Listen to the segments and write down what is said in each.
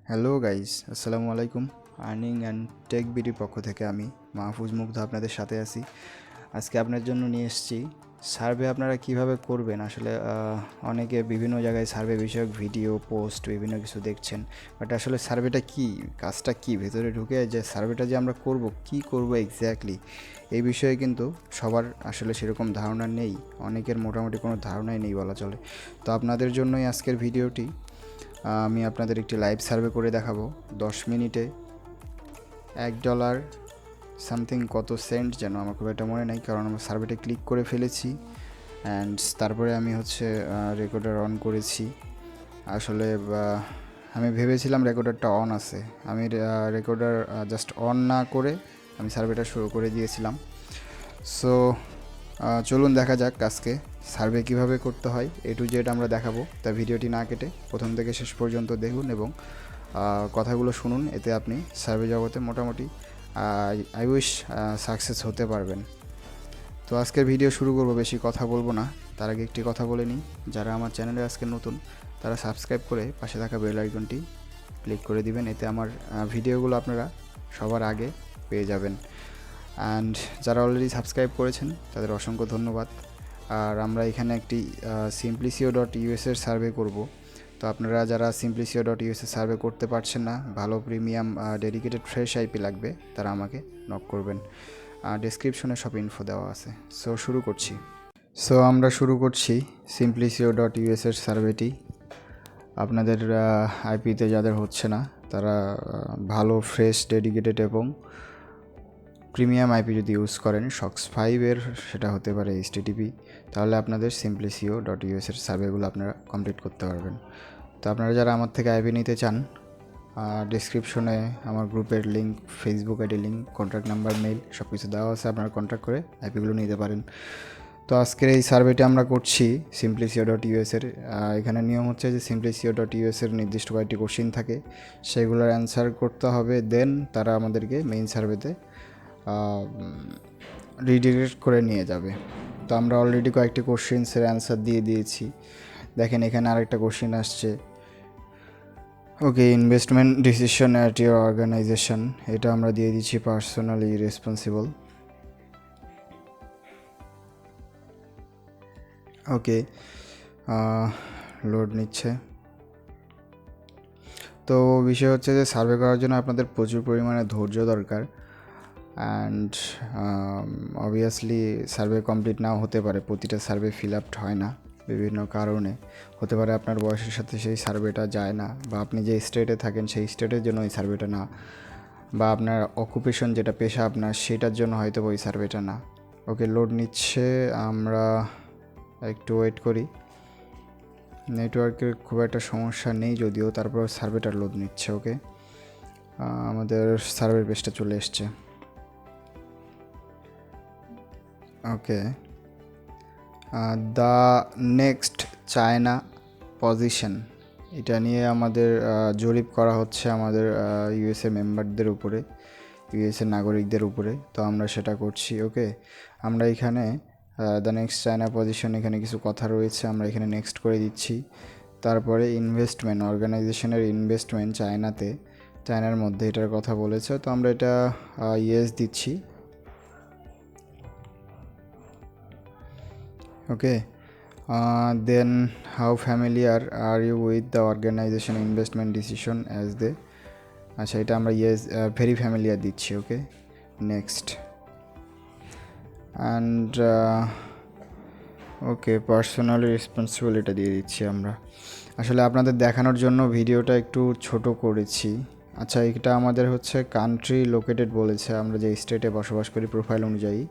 Hello guys, আসসালামু আলাইকুম। Earning and tech BD পক্ষ থেকে আমি মাহফুজ মুগ্ধ আপনাদের সাথে আছি। আজকে আপনার জন্য নিয়ে এসেছি সার্ভে আপনারা কিভাবে করবেন। আসলে অনেকে বিভিন্ন জায়গায় সার্ভে বিষয়ক ভিডিও পোস্ট বিভিন্ন কিছু দেখছেন, বাট আসলে সার্ভেটা কি, কাজটা কি, ভেতরে ঢুকে যে সার্ভেটা যে আমরা করব কি করব এক্স্যাক্টলি এই বিষয়ে কিন্তু সবার আসলে সেরকম ধারণা নেই। অনেকের মোটামুটি কোনো ধারণাই নেই বলা চলে। তো আপনাদের জন্যই আজকের ভিডিওটি। আমি আপনাদের একটি লাইভ সার্ভে করে দেখাবো 10 মিনিটে $1 সামথিং কত সেন্ট যেন আমার খুব একটা মনে নেই, কারণ আমার সার্ভেটা ক্লিক করে ফেলেছি অ্যান্ড তারপরে আমি রেকর্ডার অন করেছি। আসলে আমি ভেবেছিলাম রেকর্ডারটা অন আছে, আমি রেকর্ডার জাস্ট অন না করে আমি সার্ভেটা শুরু করে দিয়েছিলাম। সো চলুন দেখা যাক আজকে সার্ভে কিভাবে করতে হয়, A to Z আমরা দেখাবো। তা ভিডিওটি না কেটে প্রথম থেকে শেষ পর্যন্ত দেখুন এবং কথাগুলো শুনুন, এতে আপনি সার্ভে জগতে মোটামুটি আই উইশ সাকসেস হতে পারবেন। তো আজকের ভিডিও শুরু করব, বেশি কথা বলবো না। তার আগে একটি কথা বলে নিই, যারা আমার চ্যানেলে আজকে নতুন তারা সাবস্ক্রাইব করে পাশে থাকা বেল আইকনটি ক্লিক করে দিবেন, এতে আমার ভিডিওগুলো আপনারা সবার আগে পেয়ে যাবেন। অ্যান্ড যারা অলরেডি সাবস্ক্রাইব করেছেন তাদের অসংখ্য ধন্যবাদ। আর আমরা এখানে একটি simplicio.us এর সার্ভে করব। তো আপনারা যারা simplicio.us এর সার্ভে করতে পারছেন না, ভালো প্রিমিয়াম ডেডিকেটেড ফ্রেশ আইপি লাগবে, তারা আমাকে নক করবেন। ডেসক্রিপশনে সব ইনফো দেওয়া আছে। শুরু করছি। আমরা শুরু করছি simplicio.us এর সার্ভেটি। আপনাদের আইপিতে যাদের হচ্ছে না তারা ভালো ফ্রেশ ডেডিকেটেড এবং প্রিমিয়াম আইপি যদি ইউজ করেন Shock5 এর, সেটা হতে পারে HTTP, তাহলে আপনাদের simplicio.us এর সার্ভেগুলো আপনারা কমপ্লিট করতে পারবেন। তো আপনারা যারা আমার থেকে আইপি নিতে চান, ডেসক্রিপশনে আমার গ্রুপের link, Facebook ID link, contact number, mail সব কিছু দেওয়া আছে, আপনারা কন্ট্যাক্ট করে আইপিগুলো নিতে পারেন। তো আজকের এই সার্ভেটি আমরা করছি simplicio.us এর। এখানে নিয়ম হচ্ছে যে simplicio.us এর নির্দিষ্ট কয়েকটি কোশ্চিন থাকে, সেগুলোর অ্যান্সার করতে হবে, দেন তারা আমাদেরকে মেইন সার্ভেতে রিডিরেক্ট করে নিয়ে যাবে। তো আমরা অলরেডি কয়েকটি কোশ্চেন্সের অ্যান্সার দিয়ে দিয়েছি। দেখেন এখানে আরেকটা কোশ্চেন আসছে, okay, investment decision at your organisation, এটা আমরা দিয়ে দিচ্ছি পার্সোনালি রেসপন্সিবল। ওকে, লোড নিচ্ছে। তো বিষয় হচ্ছে যে সার্ভে করার জন্য আপনাদের প্রচুর পরিমাণে ধৈর্য দরকার, অ্যান্ড অবভিয়াসলি সার্ভে কমপ্লিট নাও হতে পারে, প্রতিটা সার্ভে ফিল আপ হয় না, বিভিন্ন কারণে হতে পারে। আপনার বয়সের সাথে সেই সার্ভেটা যায় না, বা আপনি যে স্টেটে থাকেন সেই স্টেটের জন্য ওই সার্ভেটা না, বা আপনার অকুপেশন যেটা পেশা আপনার সেটার জন্য হয়তো ওই সার্ভেটা না। ওকে, লোড নিচ্ছে, আমরা একটু ওয়েট করি। নেটওয়ার্কের খুব একটা সমস্যা নেই যদিও, তারপর সার্ভেটা লোড নিচ্ছে। ওকে, আমাদের সার্ভের পেজটা চলে এসছে। ওকে, দ্য নেক্সট চায়না পজিশন, এটা নিয়ে আমাদের জরিপ করা হচ্ছে আমাদের ইউএসএ মেম্বারদের উপরে, ইউএসএ নাগরিকদের উপরে। তো আমরা সেটা করছি। ওকে, আমরা এখানে দ্য নেক্সট চায়না পজিশন, এখানে কিছু কথা রয়েছে, আমরা এখানে নেক্সট করে দিচ্ছি। তারপরে ইনভেস্টমেন্ট, অর্গানাইজেশনের ইনভেস্টমেন্ট চায়নার মধ্যে এটার কথা বলেছে, তো আমরা এটা ইয়েস দিচ্ছি। Okay, then how familiar are you with the organization investment decision as they, আচ্ছা এটা আমরা ইয়েস, ভেরি ফ্যামিলিয়ার দিচ্ছি। Okay, next. And okay, personally responsible এটা দিয়ে দিচ্ছি আমরা। আসলে আপনাদের দেখানোর জন্য ভিডিওটা একটু ছোট করেছি। আচ্ছা, এটা আমাদের হচ্ছে কান্ট্রি লোকেটেড বলেছে, আমরা যে স্টেটে বসবাস করি প্রোফাইল অনুযায়ী,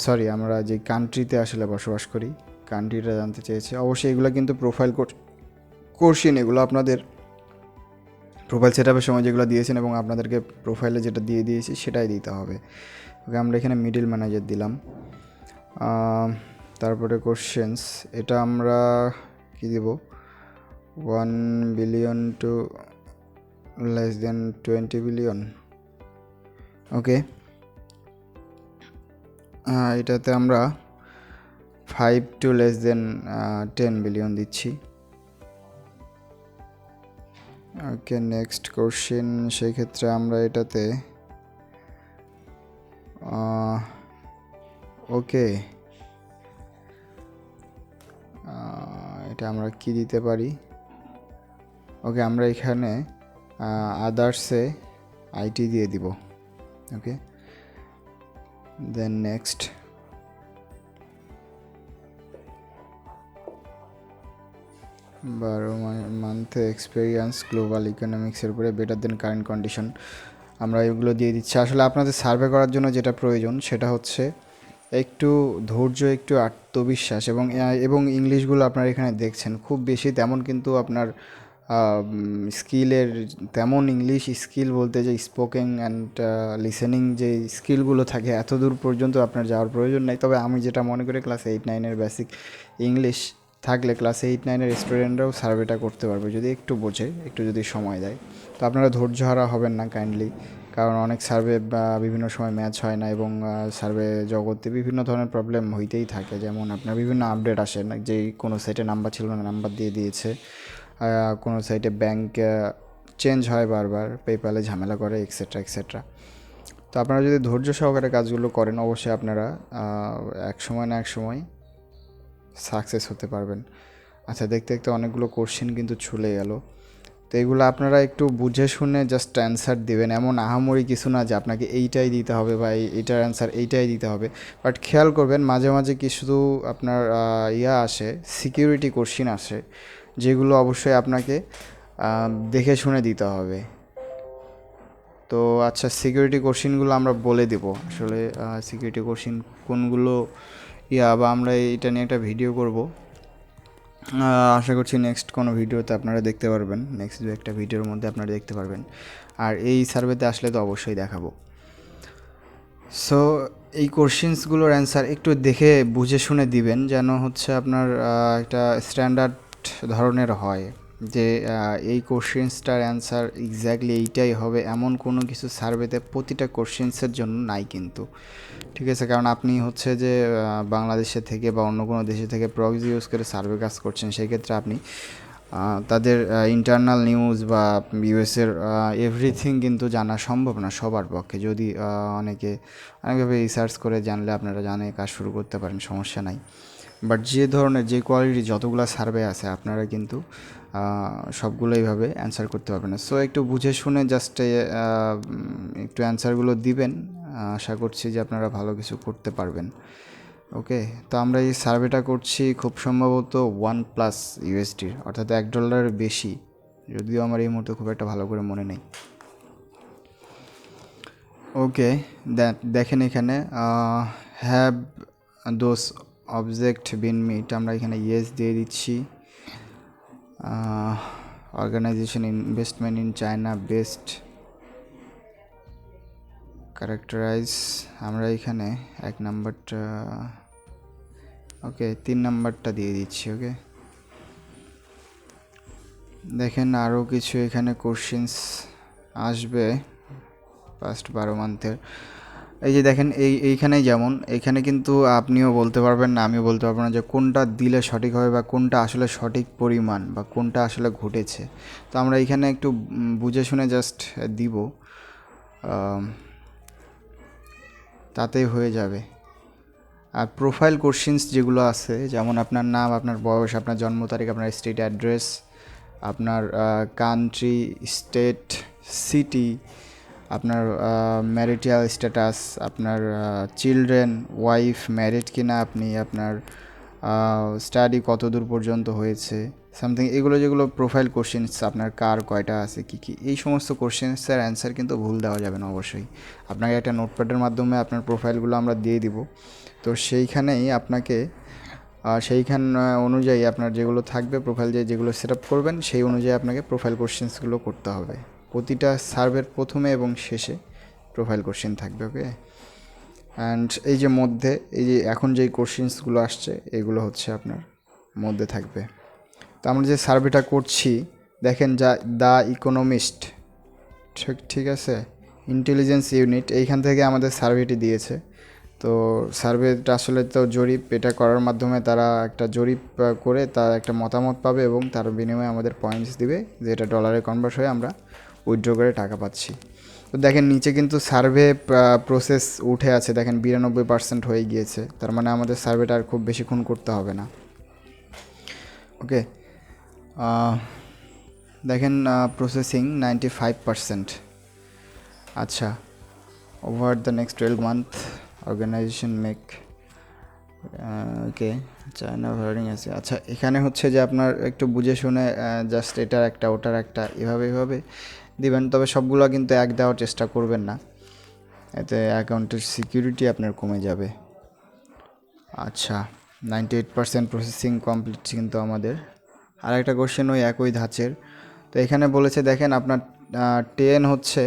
সরি আমরা যে কান্ট্রিতে আসলে বসবাস করি কান্ট্রিটা জানতে চেয়েছে। অবশ্যই এগুলো কিন্তু প্রোফাইল কোশ্চেন, এগুলো আপনাদের প্রোফাইল সেট আপের সময় যেগুলো দিয়েছেন এবং আপনাদেরকে প্রোফাইলে যেটা দিয়ে দিয়েছি সেটাই দিতে হবে। ওকে, আমরা এখানে মিডল ম্যানেজার দিলাম। তারপরে কোশ্চেন্স, এটা আমরা কি দেব, 1 billion to less than 20 billion. Okay, এটাতে আমরা 5 টু লেস দেন 10 বিলিয়ন দিচ্ছি। Okay, next question. সেই ক্ষেত্রে আমরা এটাতে ওকে, এটা আমরা কি দিতে পারি? ওকে, আমরা এখানে আদার্সে আইটি দিয়ে দিব। ওকে, দেন নেক্সট 12 মান্থে এক্সপিরিয়েন্স গ্লোবাল ইকোনমিক্সের উপরে বেটার দেন কারেন্ট কন্ডিশন, আমরা এগুলো দিয়ে দিচ্ছি। আসলে আপনাদের সার্ভে করার জন্য যেটা প্রয়োজন সেটা হচ্ছে একটু ধৈর্য, একটু আত্মবিশ্বাস, এবং ইংলিশগুলো আপনারা এখানে দেখছেন খুব বেশি তেমন কিন্তু আপনার স্কিলের তেমন ইংলিশ স্কিল বলতে যে স্পোকেন অ্যান্ড লিসেনিং যে স্কিলগুলো থাকে এত দূর পর্যন্ত আপনার যাওয়ার প্রয়োজন নাই। তবে আমি যেটা মনে করি ক্লাস 8-9-এর বেসিক ইংলিশ থাকলে ক্লাস 8-9-এর স্টুডেন্টরাও সার্ভেটা করতে পারবে যদি একটু বোঝে, একটু যদি সময় দেয়। তো আপনারা ধৈর্য হারা হবেন না কাইন্ডলি, কারণ অনেক সার্ভে বিভিন্ন সময় ম্যাচ হয় না, এবং সার্ভে জগতে বিভিন্ন ধরনের প্রবলেম হইতেই থাকে। যেমন আপনার বিভিন্ন আপডেট আসে না, যেই কোনো সাইটে নাম্বার ছিল না নাম্বার দিয়ে দিয়েছে, কোনো সাইটে ব্যাংক চেঞ্জ হয় বারবার, পেপ্যালে ঝামেলা করে, এক্সেট্রা এক্সেট্রা। তো আপনারা যদি ধৈর্য সহকারে কাজগুলো করেন অবশ্যই আপনারা এক সময় না এক সময় সাকসেস হতে পারবেন। আচ্ছা, দেখতে দেখতে অনেকগুলো কোশ্চেন কিন্তু চলে গেল। তো এগুলো আপনারা একটু বুঝে শুনে জাস্ট অ্যান্সার দেবেন। এমন আহামরি কিছু না যে আপনাকে এইটাই দিতে হবে বা এইটার অ্যান্সার এইটাই দিতে হবে। বাট খেয়াল করবেন মাঝে মাঝে কিছু আপনার আসে, সিকিউরিটি কোশ্চেন আসে, যেগুলো অবশ্যই আপনাকে দেখে শুনে দিতে হবে। তো আচ্ছা, সিকিউরিটি কোশ্চেনগুলো আমরা বলে দেব আসলে সিকিউরিটি কোশ্চেন কোনগুলো বা আমরা এটা নিয়ে একটা ভিডিও করব। আশা করছি নেক্সট কোনো ভিডিওতে আপনারা দেখতে পারবেন, নেক্সট দু একটা ভিডিওর মধ্যে আপনারা দেখতে পারবেন। আর এই সার্ভেতে আসলে তো অবশ্যই দেখাবো। সো এই কোশ্চেন্সগুলোর অ্যান্সার একটু দেখে বুঝে শুনে দিবেন, যেন হচ্ছে আপনার একটা স্ট্যান্ডার্ড ধরনের হয়, যে এই কোশ্চেন্সটার অ্যান্সার এক্স্যাক্টলি এইটাই হবে এমন কোনো কিছু সার্ভেতে প্রতিটা কোশ্চেন্সের জন্য নাই কিন্তু। ঠিক আছে, কারণ আপনি হচ্ছে যে বাংলাদেশে থেকে বা অন্য কোনো দেশে থেকে প্রক্সি ইউজ করে সার্ভে কাজ করছেন, সেই ক্ষেত্রে আপনি তাদের ইন্টারনাল নিউজ বা ইউএসের এভরিথিং কিন্তু জানা সম্ভব না সবার পক্ষে। যদি অনেকভাবে রিসার্চ করে জানলে আপনারা জানে কাজ শুরু করতে পারেন, সমস্যা নাই। বাট যে ধরনের যে কোয়ালিটির যতগুলো সার্ভে আছে আপনারা কিন্তু সবগুলো এইভাবে অ্যান্সার করতে পারবেন না। সো একটু বুঝে শুনে জাস্ট একটু অ্যান্সারগুলো দিবেন, আশা করছি যে আপনারা ভালো কিছু করতে পারবেন। ওকে, তো আমরা এই সার্ভেটা করছি খুব সম্ভবত $1+ USD, অর্থাৎ $1 বেশি, যদিও আমার এই মুহূর্তে খুব একটা ভালো করে মনে নেই। ওকে, দেখেন এখানে have those object been met, আমরা এখানে ইয়েস দিয়ে দিচ্ছি। Organization investment in China best characterize, আমরা এখানে 1 নাম্বারটা, ওকে 3 নাম্বারটা দিয়ে দিচ্ছি। ওকে, দেখেন আরও কিছু এখানে কোশ্চেন্স আসবে ফার্স্ট 12 মান্থের। এই যে দেখেন এইখানে যেমন এখানে কিন্তু আপনিও বলতে পারবেন না, আমিও বলতে পারবো না যে কোনটা দিলে সঠিক হবে বা কোনটা আসলে সঠিক পরিমাণ বা কোনটা আসলে ঘটেছে। তো আমরা এইখানে একটু বুঝে শুনে জাস্ট দিব, তাতেই হয়ে যাবে। আর প্রোফাইল কোশ্চেন্স যেগুলো আছে, যেমন আপনার নাম, আপনার বয়স, আপনার জন্ম তারিখ, আপনার স্ট্রিট অ্যাড্রেস, আপনার কান্ট্রি, স্টেট, সিটি, আপনার ম্যারিটাল স্ট্যাটাস, আপনার চিলড্রেন, ওয়াইফ, ম্যারিড কিনা আপনি, আপনার স্টাডি কত দূর পর্যন্ত হয়েছে, সামথিং, এগুলো যেগুলো প্রোফাইল কোশ্চেন্স, আপনার কার কয়টা আছে, কী কী, এই সমস্ত কোশ্চেন্সের অ্যান্সার কিন্তু ভুল দেওয়া যাবে না অবশ্যই। আপনাকে একটা নোটপ্যাডের মাধ্যমে আপনার প্রোফাইলগুলো আমরা দিয়ে দিব। তো সেইখানেই আপনাকে সেইখান অনুযায়ী আপনার যেগুলো থাকবে প্রোফাইল, যেগুলো সেট আপ করবেন সেই অনুযায়ী আপনাকে প্রোফাইল কোশ্চেন্সগুলো করতে হবে। প্রতিটা সার্ভের প্রথমে এবং শেষে প্রোফাইল কোশ্চেন থাকবে। ওকে, অ্যান্ড এই যে মধ্যে এই যে এখন যেই কোশ্চেন্সগুলো আসছে এগুলো হচ্ছে আপনার মধ্যে থাকবে। তো আমরা যে সার্ভেটা করছি দেখেন, যা দ্য ইকোনমিস্ট, ঠিক আছে, ইন্টেলিজেন্স ইউনিট, এইখান থেকে আমাদের সার্ভেটি দিয়েছে। তো তো সার্ভেটা আসলে তো জরিপ, এটা করার মাধ্যমে তারা একটা জরিপ করে তার একটা মতামত পাবে এবং তার বিনিময়ে আমাদের পয়েন্টস দিবে, যেটা ডলারে কনভার্ট হয়ে আমরা উইথড্র করে টাকা পাচ্ছি। তো দেখেন নিচে কিন্তু সার্ভে প্রসেস উঠে আছে, দেখেন 92% হয়ে গিয়েছে, তার মানে আমাদের সার্ভেটা আর খুব বেশিক্ষণ করতে হবে না। ওকে, দেখেন প্রসেসিং 95%। আচ্ছা, over the next 12 month organisation make okay চায়না ভার্ডিং আছে। আচ্ছা, এখানে হচ্ছে যে আপনার একটু বুঝে শুনে জাস্ট এটার একটা ওটার একটা এভাবে দিবেন, তবে সবগুলো কিন্তু এক দেওয়ার চেষ্টা করবেন না, এতে অ্যাকাউন্টের সিকিউরিটি আপনার কমে যাবে। আচ্ছা, 98% প্রসেসিং কমপ্লিট কিন্তু আমাদের। আর একটা কোশ্চেন ওই একই ধাঁচের। তো এখানে বলেছে দেখেন আপনার 10 হচ্ছে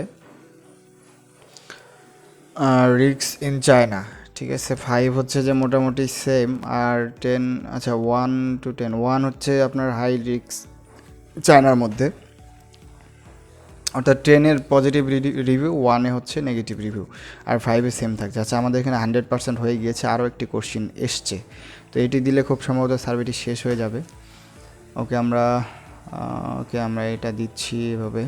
রিস্ক ইন চায়না, ঠিক আছে। 5 হচ্ছে যে মোটামুটি সেম, আর 10 আচ্ছা 1 to 10, 1 হচ্ছে আপনার হাই রিস্ক চায়নার মধ্যে, অর্থাৎ 10-এর পজিটিভ রিভিউ, 1-এ হচ্ছে নেগেটিভ রিভিউ, আর 5-এ সেম থাকছে। আচ্ছা, আমাদের এখানে 100% হয়ে গিয়েছে, আরও একটি কোশ্চেন এসছে, তো এটি দিলে খুব সম্ভবত সার্ভেটি শেষ হয়ে যাবে। ওকে, আমরা এটা দিচ্ছি এভাবে,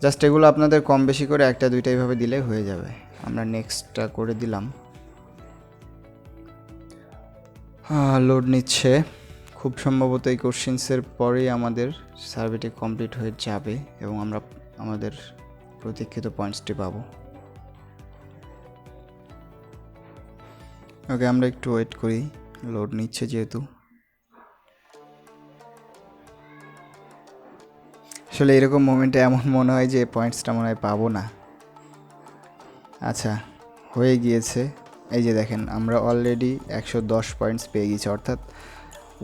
জাস্ট এগুলো আপনাদের কম বেশি করে একটা দুইটা এইভাবে দিলে হয়ে যাবে। আমরা নেক্সটটা করে দিলাম। লোড নিচ্ছে, খুব সম্ভবত এই কোশ্চেন্সের পরেই আমাদের সার্ভেটি কমপ্লিট হয়ে যাবে এবং আমরা আমাদের প্রতীক্ষিত পয়েন্টসটি পাবো। ওকে, আমরা একটু ওয়েট করি, লোড নিচ্ছে যেহেতু। আসলে এরকম মোমেন্টে এমন মনে হয় যে পয়েন্টসটা মনে হয় পাবো না। আচ্ছা, হয়ে গিয়েছে, এই যে দেখেন আমরা অলরেডি 110 পয়েন্টস পেয়ে গেছি, অর্থাৎ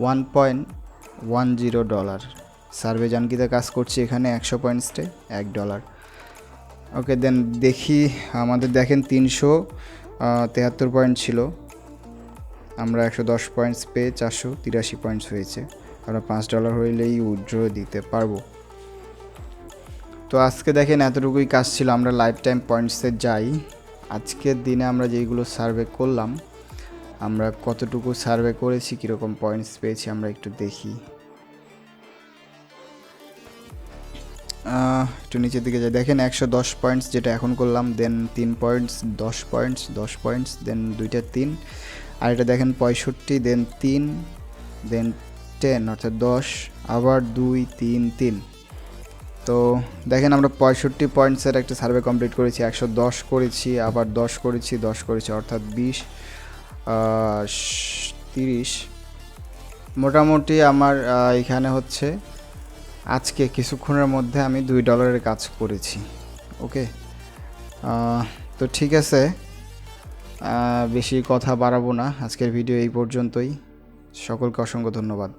$1.10। সার্ভে জানকিতে কাজ করছি এখানে 100 পয়েন্টসটে $1। ওকে, দেন দেখি আমাদের দেখেন 373 পয়েন্ট ছিল, আমরা 110 পয়েন্টস পেয়ে 483 পয়েন্টস হয়েছে, আমরা $5 হইলেই উইথড্র দিতে পারবো। তো আজকে দেখেন এতটুকুই কাজ ছিল, আমরা লাইফ টাইম পয়েন্টসে যাই। আজকের দিনে আমরা যেইগুলো সার্ভে করলাম, আমরা কতটুকু সার্ভে করেছি, কীরকম পয়েন্টস পেয়েছি আমরা একটু দেখি। একটু নিচের দিকে যাই, দেখেন 110 পয়েন্টস যেটা এখন করলাম, দেন 3 পয়েন্টস 10 পয়েন্টস 10 পয়েন্টস, দেন দুইটা 3, আর এটা দেখেন 65, দেন 3, দেন 10 অর্থাৎ 10, আবার 2 3 3। তো দেখেন আমরা 65 পয়েন্টসের একটা সার্ভে কমপ্লিট করেছি, 110 করেছি, আবার 10 করেছি, 10 করেছি, অর্থাৎ 20 30। মোটামুটি আমার এখানে হচ্ছে আজকে কিছুক্ষণের মধ্যে আমি $2 কাজ করেছি। ওকে, তো ঠিক আছে, বেশি কথা বাড়াবো না, আজকের ভিডিও এই পর্যন্তই। সকলকে অসংখ্য ধন্যবাদ।